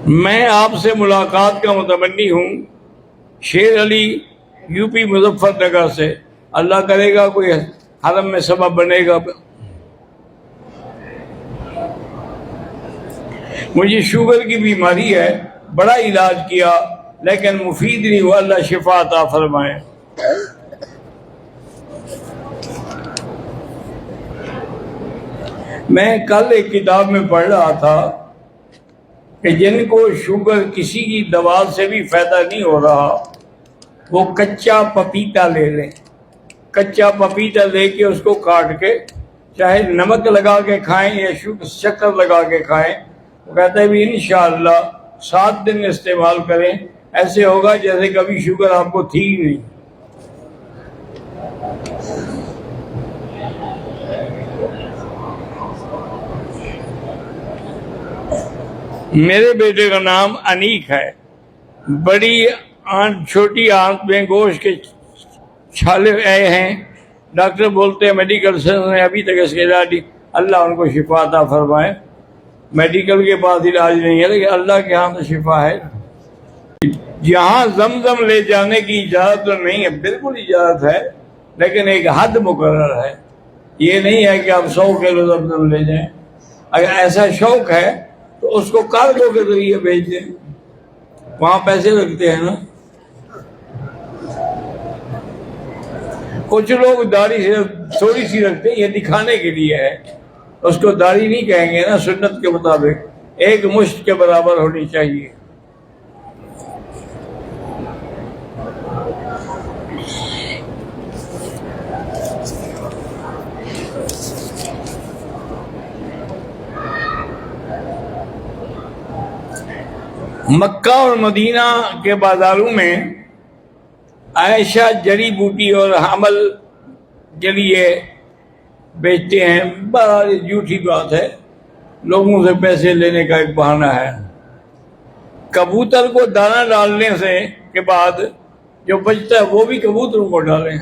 میں آپ سے ملاقات کا متمنی ہوں، شیر علی یو پی مظفر نگر سے، اللہ کرے گا کوئی حرم میں سبب بنے گا۔ مجھے شوگر کی بیماری ہے، بڑا علاج کیا لیکن مفید نہیں ہوا، اللہ شفا عطا فرمائے۔ میں کل ایک کتاب میں پڑھ رہا تھا کہ جن کو شوگر کسی کی دوا سے بھی فائدہ نہیں ہو رہا، وہ کچا پپیتا لے لیں۔ کچا پپیتا لے کے اس کو کاٹ کے چاہے نمک لگا کے کھائیں یا شکر لگا کے کھائیں، وہ کہتا ہے بھی انشاءاللہ 7 دن استعمال کریں، ایسے ہوگا جیسے کبھی شوگر آپ کو تھی ہی نہیں۔ میرے بیٹے کا نام انیک ہے، بڑی آنکھ چھوٹی آنکھ میں گوشت کے چھالے آئے ہیں، ڈاکٹر بولتے ہیں میڈیکل سے ابھی تک اس کے علاج، اللہ ان کو شفا عطا فرمائے۔ میڈیکل کے پاس علاج نہیں ہے لیکن اللہ کے ہاں تو شفا ہے۔ جہاں زمزم لے جانے کی اجازت تو نہیں ہے، بالکل اجازت ہے لیکن ایک حد مقرر ہے۔ یہ نہیں ہے کہ آپ 100 کلو زمزم لے جائیں۔ اگر ایسا شوق ہے تو اس کو کارگو کے ذریعے بھیج دیں، وہاں پیسے لگتے ہیں نا۔ کچھ لوگ داڑھی سے تھوڑی سی رکھتے ہیں، یہ دکھانے کے لیے ہے، اس کو داڑھی نہیں کہیں گے نا، سنت کے مطابق 1 مشت کے برابر ہونی چاہیے۔ مکہ اور مدینہ کے بازاروں میں عائشہ جڑی بوٹی اور حمل کے لیے بیچتے ہیں، بڑا جھوٹی بات ہے، لوگوں سے پیسے لینے کا ایک بہانہ ہے۔ کبوتر کو دانہ ڈالنے سے کے بعد جو بچتا ہے وہ بھی کبوتروں کو ڈالیں۔